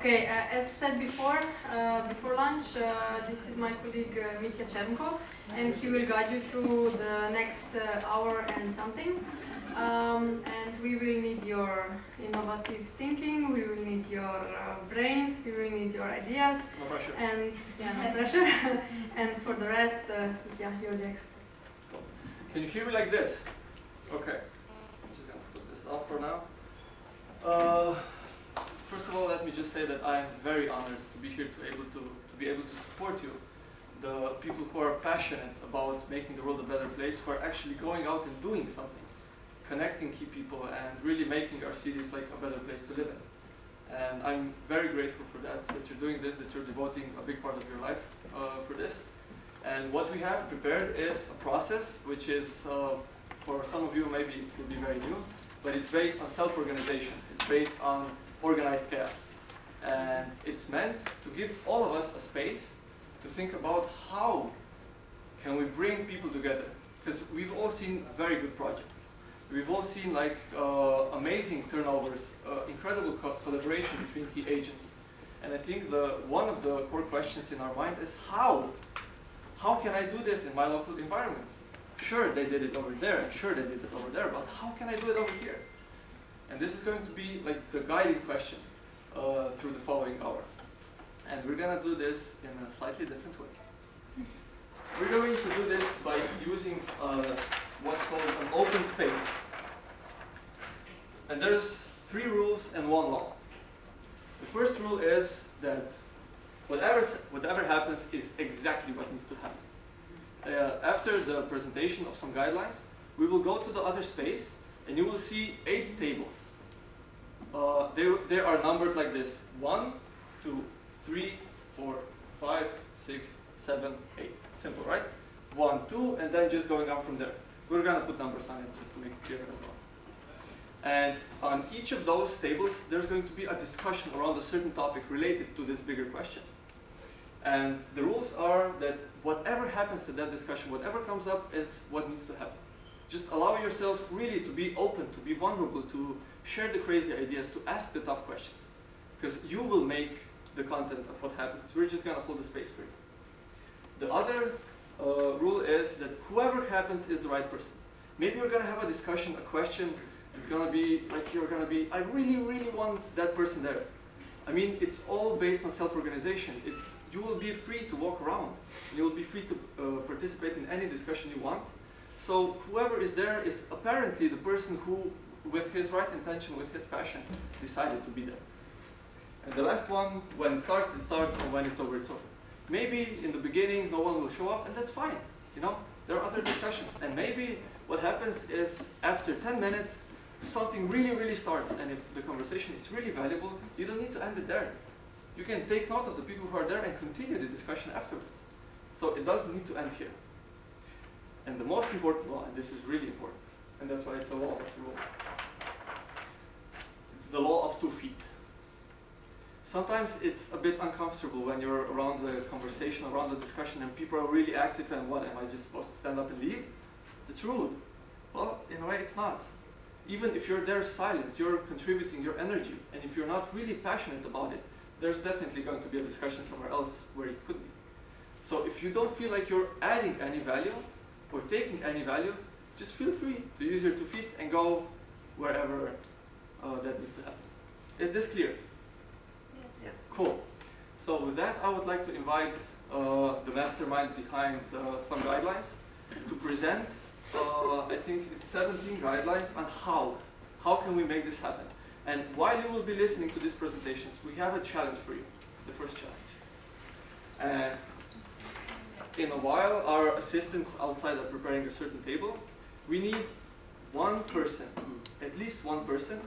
Okay, as said before lunch, this is my colleague Mitya Chernko, and he will guide you through the next hour and something. And we will need your innovative thinking, we will need your brains, we will need your ideas. No pressure. And yeah, no pressure. And for the rest, yeah, you're the expert. Can you hear me like this? Okay. I'm just gonna put this off for now. First of all, let me just say that I am very honored to be here to be able to support you, the people who are passionate about making the world a better place, who are actually going out and doing something, connecting key people, and really making our cities like a better place to live in. And I'm very grateful for that you're doing this, that you're devoting a big part of your life for this. And what we have prepared is a process which is, for some of you maybe it will be very new, but it's based on self-organization. It's based on organized chaos. And it's meant to give all of us a space to think about how can we bring people together. Because we've all seen very good projects. We've all seen like amazing turnovers, incredible collaboration between key agents. And I think one of the core questions in our mind is how can I do this in my local environments? Sure, they did it over there, and sure, they did it over there, but how can I do it over here? And this is going to be like the guiding question through the following hour. And we're going to do this in a slightly different way. We're going to do this by using what's called an open space. And there's 3 rules and 1 law. The first rule is that whatever happens is exactly what needs to happen. After the presentation of some guidelines, we will go to the other space, and you will see 8 tables. They are numbered like this: 1, 2, 3, 4, 5, 6, 7, 8. Simple, right? 1, 2, and then just going up from there. We're gonna put numbers on it just to make it clear as well. And on each of those tables, there's going to be a discussion around a certain topic related to this bigger question. And the rules are that whatever happens in that discussion, whatever comes up is what needs to happen. Just allow yourself really to be open, to be vulnerable, to share the crazy ideas, to ask the tough questions. Because you will make the content of what happens. We're just going to hold the space for you. The other rule is that whoever happens is the right person. Maybe you're going to have a discussion, a question that's going to be like you're going to be, I really, really want that person there. I mean, it's all based on self-organization. You will be free to walk around. You will be free to participate in any discussion you want. So whoever is there is apparently the person who, with his right intention, with his passion, decided to be there. And the last one, when it starts, and when it's over, it's over. Maybe in the beginning, no one will show up, and that's fine. You know, there are other discussions. And maybe what happens is, after 10 minutes, something really, really starts. And if the conversation is really valuable, you don't need to end it there. You can take note of the people who are there and continue the discussion afterwards. So it doesn't need to end here. And the most important law, and this is really important, and that's why it's a law of the rule. It's the law of 2 feet. Sometimes it's a bit uncomfortable when you're around the conversation, around the discussion, and people are really active, and what, am I just supposed to stand up and leave? It's rude. Well, in a way, it's not. Even if you're there silent, you're contributing your energy, and if you're not really passionate about it, there's definitely going to be a discussion somewhere else where it could be. So if you don't feel like you're adding any value, or taking any value, just feel free to use your 2 feet and go wherever that needs to happen. Is this clear? Yes. Cool. So with that, I would like to invite the mastermind behind some guidelines to present, I think it's 17 guidelines on how can we make this happen. And while you will be listening to these presentations, we have a challenge for you, the first challenge. And in a while, our assistants outside are preparing a certain table. We need one person, at least one person,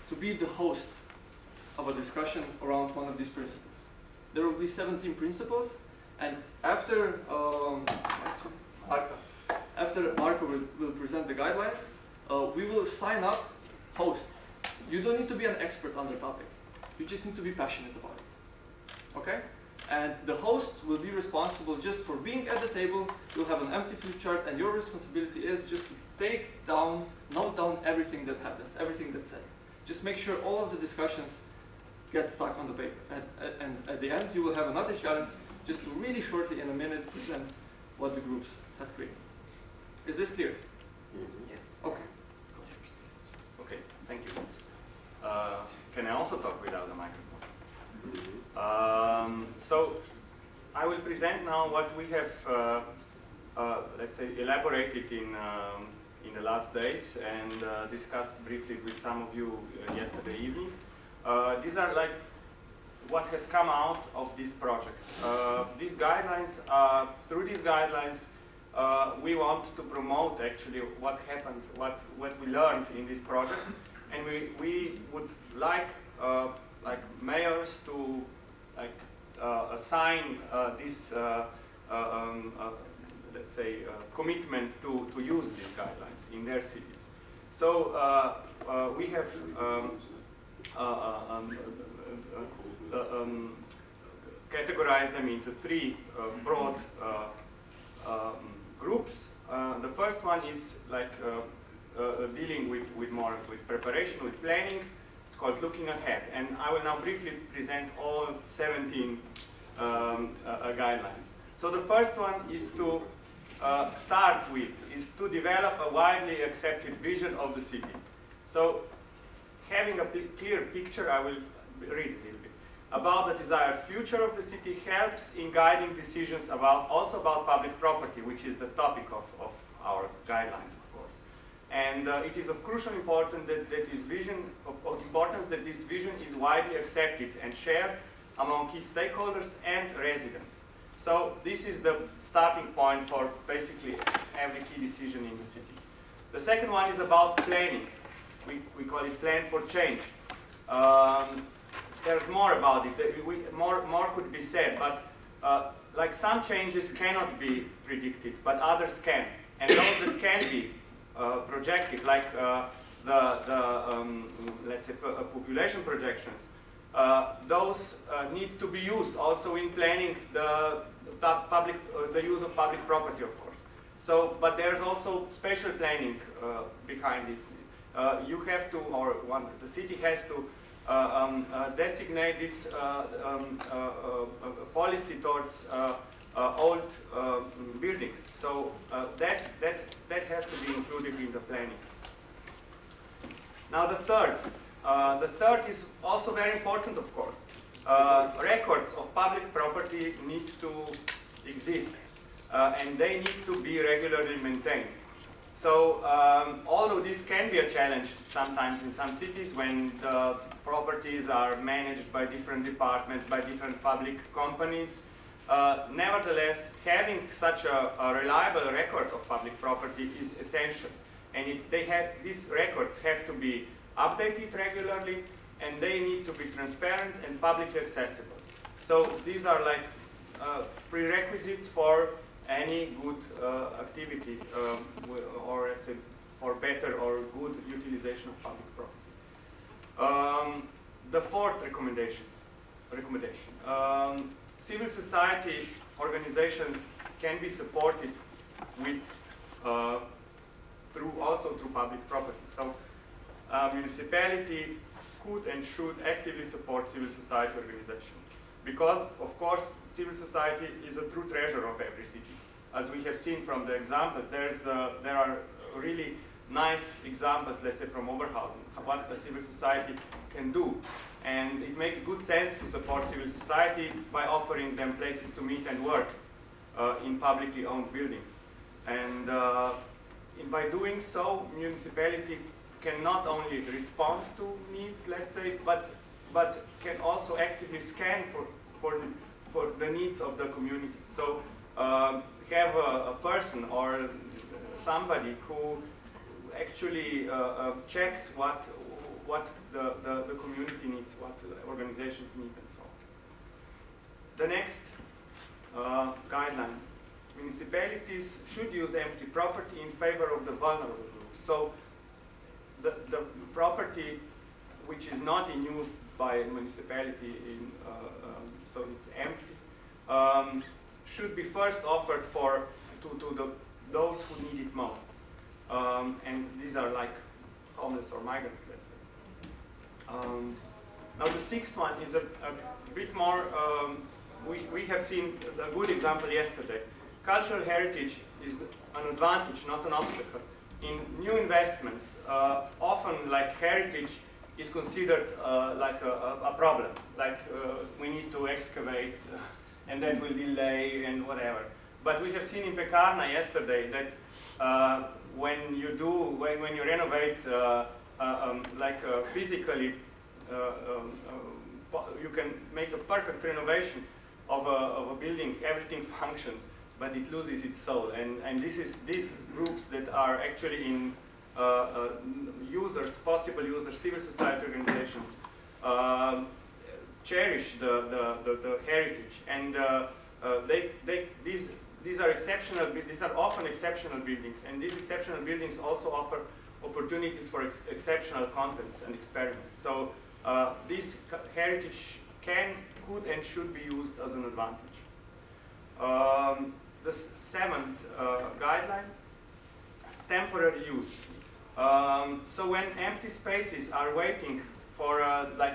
to be the host of a discussion around one of these principles. There will be 17 principles, and after Marco will present the guidelines, we will sign up hosts. You don't need to be an expert on the topic. You just need to be passionate about it. Okay? And the hosts will be responsible just for being at the table. You'll have an empty flip chart, and your responsibility is just to note down everything that happens, everything that's said. Just make sure all of the discussions get stuck on the paper. And at the end, you will have another challenge just to really shortly, in a minute, present what the groups has created. Is this clear? Yes. Okay. Okay, thank you. Can I also talk without a microphone? So I will present now what we have, let's say, elaborated in the last days and discussed briefly with some of you yesterday evening. These are like what has come out of this project. These guidelines, through these guidelines, we want to promote actually what happened, what we learned in this project, and we would like mayors to assign this let's say commitment to use these guidelines in their cities. So we have categorized them into three broad groups. The first one is like dealing with more with preparation, with planning. It's called Looking Ahead, and I will now briefly present all 17 guidelines. So the first one is to start with, is to develop a widely accepted vision of the city. So having a clear picture, I will read a little bit, about the desired future of the city helps in guiding decisions also about public property, which is the topic of our guidelines, of course. And it is of crucial importance that this vision is widely accepted and shared among key stakeholders and residents. So this is the starting point for basically every key decision in the city. The second one is about planning. We call it plan for change. There's more about it. More could be said, but like some changes cannot be predicted, but others can. And those that can be projected, like let's say population projections, those need to be used also in planning the use of public property, of course. So, but there's also special planning behind this. You have to, or the city has to designate its policy towards old buildings. So that has to be included in the planning. Now the third is also very important, of course. Records of public property need to exist, and they need to be regularly maintained. So although this can be a challenge sometimes in some cities when the properties are managed by different departments, by different public companies, nevertheless, having such a reliable record of public property is essential. And these records have to be updated regularly, and they need to be transparent and publicly accessible. So these are like prerequisites for any good activity, or let's say for better or good utilization of public property. The fourth recommendation. Civil society organizations can be supported with through public property. So municipality could and should actively support civil society organization. Because, of course, civil society is a true treasure of every city. As we have seen from the examples, there are really nice examples, let's say from Oberhausen, what a civil society can do. And it makes good sense to support civil society by offering them places to meet and work in publicly owned buildings. And by doing so, municipality can not only respond to needs, let's say, but can also actively scan for the needs of the community. So have a person or somebody who actually checks what the community needs, what organizations need, and so on. The next guideline: municipalities should use empty property in favor of the vulnerable groups. So the property which is not in use by a municipality, so it's empty, should be first offered to those who need it most. And these are like homeless or migrants, let's say. Now the sixth one is a bit more, we have seen a good example yesterday. Cultural heritage is an advantage, not an obstacle. In new investments, often like heritage is considered like a problem, like we need to excavate and that will delay and whatever. But we have seen in Pekarna yesterday that when you renovate physically, you can make a perfect renovation of a building. Everything functions, but it loses its soul. And these groups that are actually in users, possible users, civil society organizations, cherish the heritage, and these are exceptional. These are often exceptional buildings, and these exceptional buildings also offer opportunities for exceptional contents and experiments. So this heritage could and should be used as an advantage. The seventh guideline, temporary use. So when empty spaces are waiting for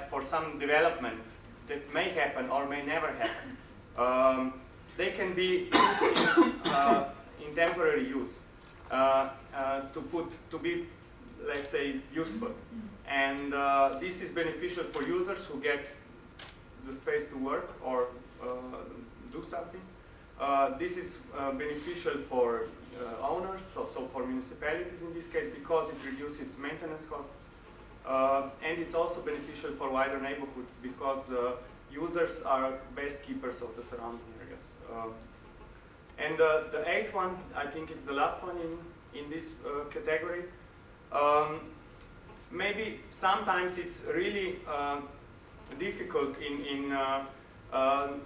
for some development that may happen or may never happen, they can be in temporary use to be, let's say, useful. And this is beneficial for users who get the space to work or do something. This is beneficial for owners, so for municipalities in this case, because it reduces maintenance costs. And it's also beneficial for wider neighborhoods because users are best keepers of the surrounding areas. And the eighth one, I think it's the last one in this category. Maybe sometimes it's really difficult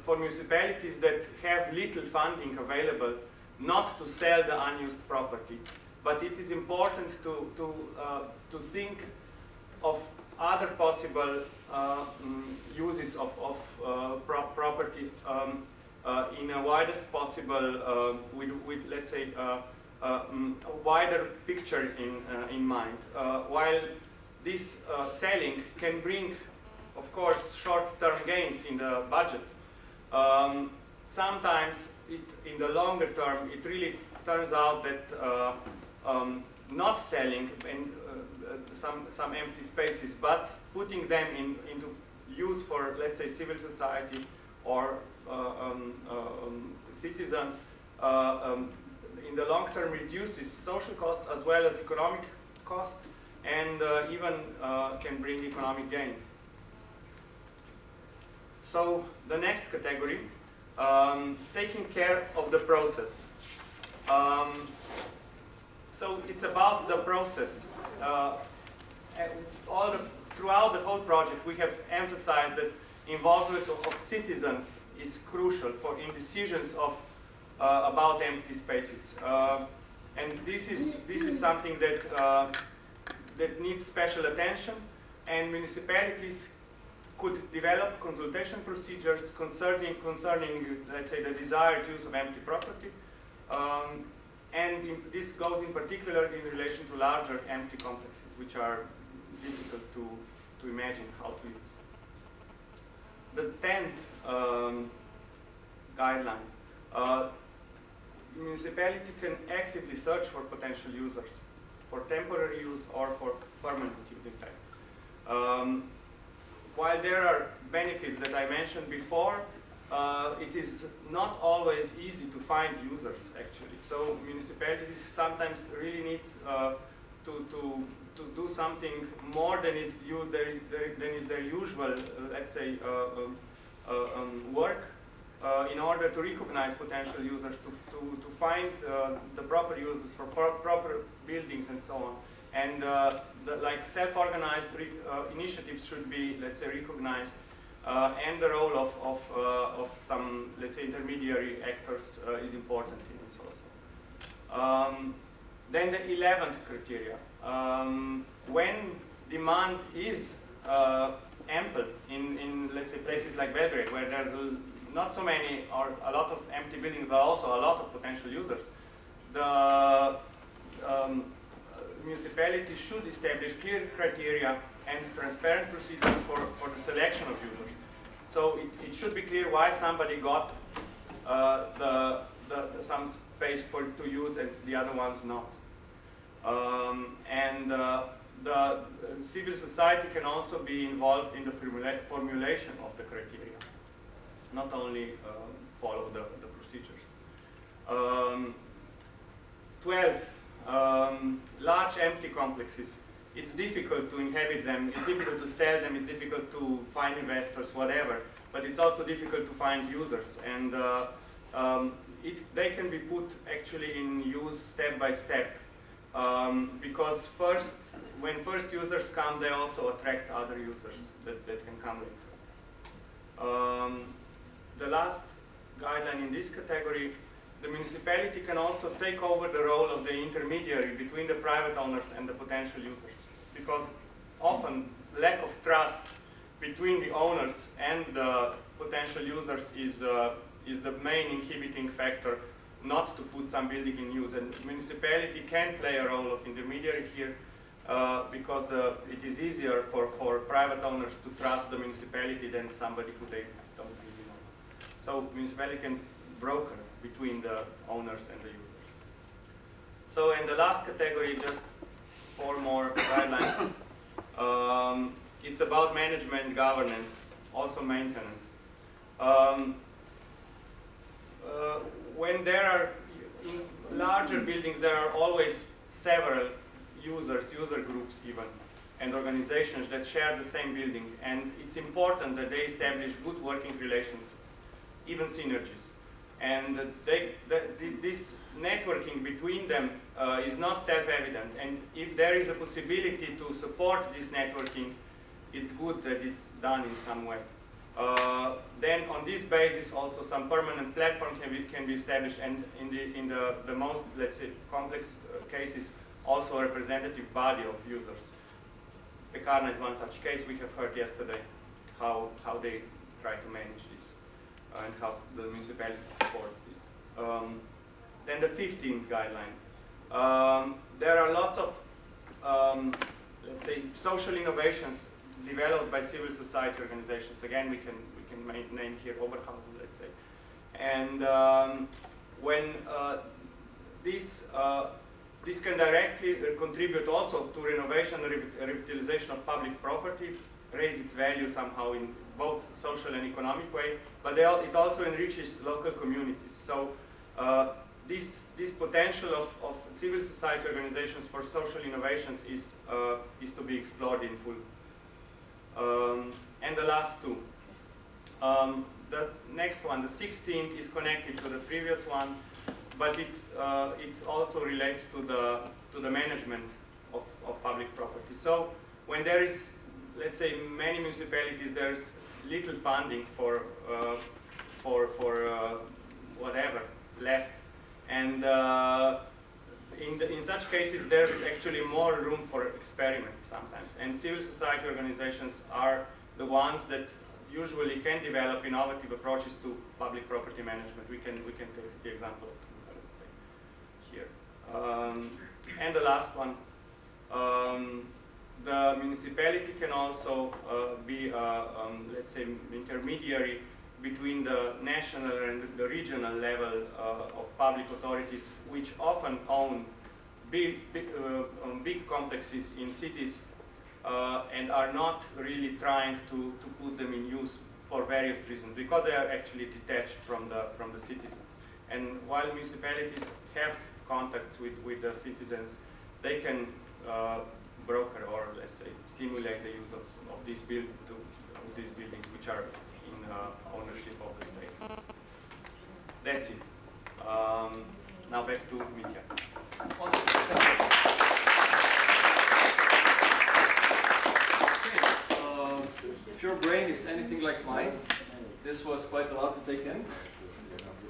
for municipalities that have little funding available not to sell the unused property. But it is important to think of other possible uses of property in a widest possible, with let's say, a wider picture in mind. While this selling can bring, of course, short-term gains in the budget, sometimes in the longer term, it really turns out that not selling and some empty spaces, but putting them into use for, let's say, civil society or citizens, in the long term reduces social costs as well as economic costs, and even can bring economic gains. So the next category, taking care of the process. So it's about the process. Throughout the whole project, we have emphasized that involvement of citizens is crucial in decisions about empty spaces, and this is something that needs special attention, and municipalities could develop consultation procedures concerning let's say, the desired use of empty property, and this goes in particular in relation to larger empty complexes, which are difficult to imagine how to use. The 10th guideline, municipality can actively search for potential users, for temporary use or for permanent use, in fact. While there are benefits that I mentioned before, it is not always easy to find users, actually. So municipalities sometimes really need to do something more than is their usual, let's say, work, in order to recognize potential users, to find the proper users for proper buildings and so on. And like self-organized initiatives should be, let's say, recognized, and the role of some, let's say, intermediary actors is important in this also. Then the 11th criteria. When demand is ample in, let's say, places like Belgrade, where there's not so many or a lot of empty buildings, but also a lot of potential users, the municipality should establish clear criteria and transparent procedures for the selection of users. So it should be clear why somebody got some space to use and the other ones not. The civil society can also be involved in the formulation of the criteria, not only follow the procedures. 12. Large empty complexes. It's difficult to inhabit them, it's difficult to sell them, it's difficult to find investors, whatever, but it's also difficult to find users. And they can be put actually in use step by step. Because when first users come, they also attract other users that can come later. The last guideline in this category, the municipality can also take over the role of the intermediary between the private owners and the potential users. Because often lack of trust between the owners and the potential users is the main inhibiting factor not to put some building in use. And the municipality can play a role of intermediary here because it is easier for private owners to trust the municipality than somebody who they don't really know. So municipality can broker between the owners and the users. So in the last category, just 4 more guidelines. It's about management, governance, also maintenance. When there are, in larger buildings, there are always several users, user groups even, and organizations that share the same building. And it's important that they establish good working relations, even synergies. And this networking between them is not self-evident. And if there is a possibility to support this networking, it's good that it's done in some way. Then on this basis also some permanent platform can be established, and in the most, let's say, complex cases, also a representative body of users. Pekarna is one such case. We have heard yesterday how they try to manage this and how the municipality supports this. Then the 15th guideline. There are lots of, let's say, social innovations developed by civil society organizations. Again, we can name here Oberhausen, let's say. And when this can directly contribute also to renovation and revitalization of public property, raise its value somehow in both social and economic way, but it also enriches local communities. So this potential of civil society organizations for social innovations is to be explored in full. And the last 2. The next one, the 16th, is connected to the previous one, but it also relates to the management of public property. So when there is, let's say, many municipalities, there's little funding for whatever left, and in such cases there's actually more room for experiments sometimes, and civil society organizations are the ones that usually can develop innovative approaches to public property management. We can take the example of, let's say, here. And the last one, the municipality can also be, let's say, intermediary between the national and the regional level of public authorities, which often own big complexes in cities and are not really trying to put them in use for various reasons, because they are actually detached from the citizens. And while municipalities have contacts with the citizens, they can broker or, let's say, stimulate the use of these buildings which are in ownership of the state. That's it. Now back to Mitja. If your brain is anything like mine, this was quite a lot to take in.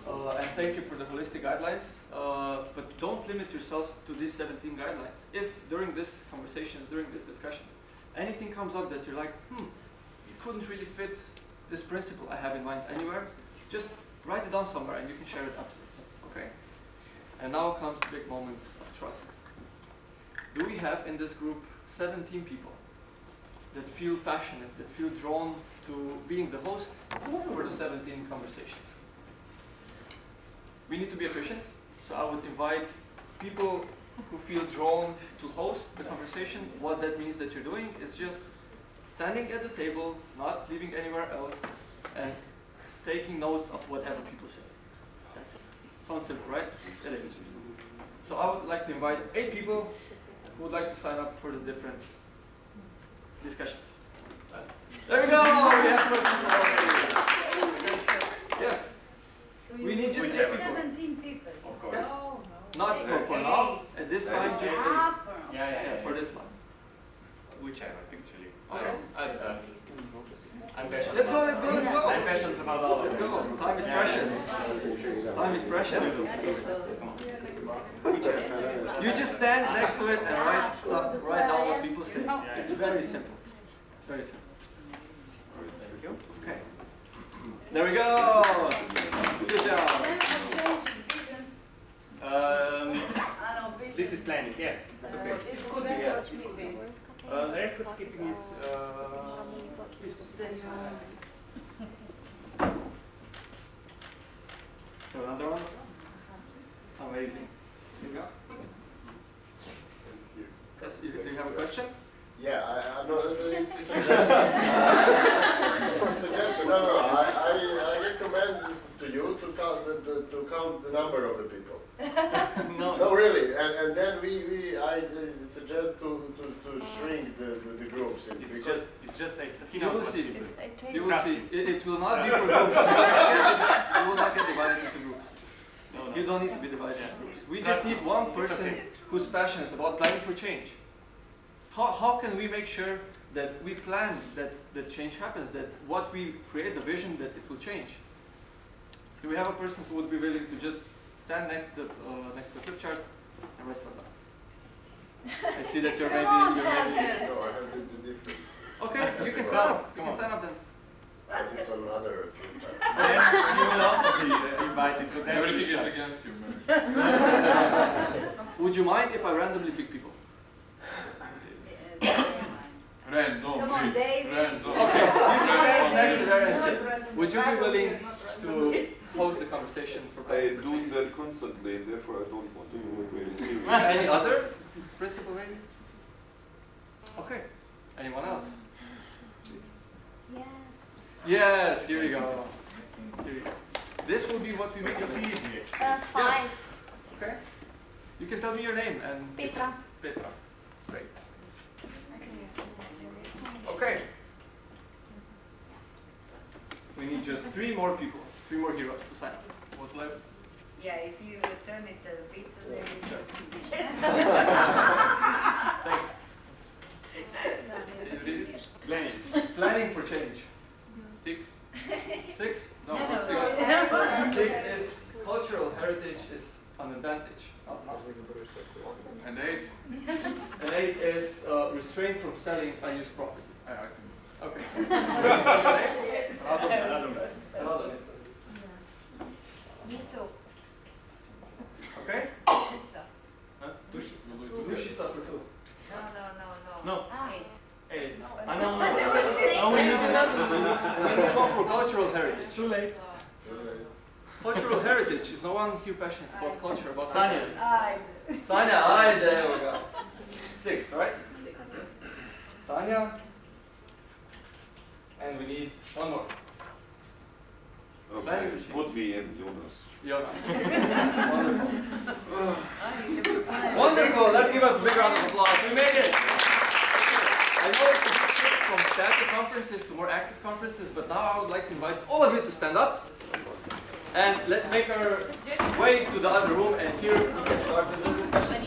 And thank you for the holistic guidelines. But don't limit yourselves to these 17 guidelines. If during this conversations, during this discussion, anything comes up that you're like, you couldn't really fit this principle I have in mind anywhere, just write it down somewhere and you can share it afterwards. Okay? And now comes the big moment of trust. Do we have in this group 17 people that feel passionate, that feel drawn to being the host for the 17 conversations. We need to be efficient, so I would invite people who feel drawn to host the conversation. What that means that you're doing is just standing at the table, not leaving anywhere else, and taking notes of whatever people say. That's it. Sounds simple, right? It is. So I would like to invite 8 people who would like to sign up for the different discussions. There we go! We have 4 people already. Yes. So We need just 8 people. 17 people. Of course. No, Not for now. At this time, just 8. Yeah, For this month. Whichever, actually. Okay. I'll start. I'm passionate. Let's go, let's go, let's go! I'm passionate about all Let's of it. go. Time is precious. Time is precious. You just stand next to it and write down what people say. It's very simple. It's very simple. Okay. There we go. Good job. This is planning, yes. It's okay. It could be, yes. Record keeping is So another one. Amazing. Here you go. Yes, do you have a question? Yeah, I know it's a suggestion. It's a suggestion. No. I recommend to you to count the number of the people. No, really. And then I suggest to shrink the groups. it's just like he You knows will what see. he's doing. You will Trust see. me. It will not be for groups. You will not get divided into groups. No. You don't need to be divided into groups. We Trust just need me. one It's person okay. who's passionate about planning for change. How can we make sure that we plan that the change happens, that what we create, the vision, that it will change? Do we have a person who would be willing to just stand next to the flip chart and rest on that? I see that you're maybe. No, I have the different. Okay, you can sign up. You can sign up then. But it's another. Then you will also be invited to that. Everything is against you, man. Would you mind if I randomly pick people? Random, Come on, David. random. Okay, you just stand next to there and sit. Would you be willing to host the conversation for I planning for do change? that constantly, and therefore I don't want to do it really serious. Any other principal maybe? Okay. Anyone else? Yes. Yes, here we go. Here we go. This will be what we make it It's easy. 5. Okay. You can tell me your name and Petra. Petra. Great. Okay. We need just 3 more people, 3 more heroes to sign up. What's left? Yeah, if you return it a bit, then Sure. it's Thanks. Did you read it? Planning. Planning for change. 6? 6? No, No, no. 6. 6 is cultural heritage is an advantage. And 8? And 8 is restraint from selling unused property. I can. Okay. Another. Me too. Okay? Pizza. Huh? We'll do it Two together. sheets are for 2. No. Eight. 8. No. No, we need to go for cultural heritage. Too late. Cultural heritage is no one here passionate about culture, about Sanya. society. Sanya, aye, there we go. 6, right? Sanya. And we need 1 more. Okay, put me in, Jonas. Yona. Wonderful. Wonderful. Let's give us a big round of applause. We made it. I know it's a big shift from static conferences to more active conferences, but now I would like to invite all of you to stand up. And let's make our way to the other room, and here we can start the discussion.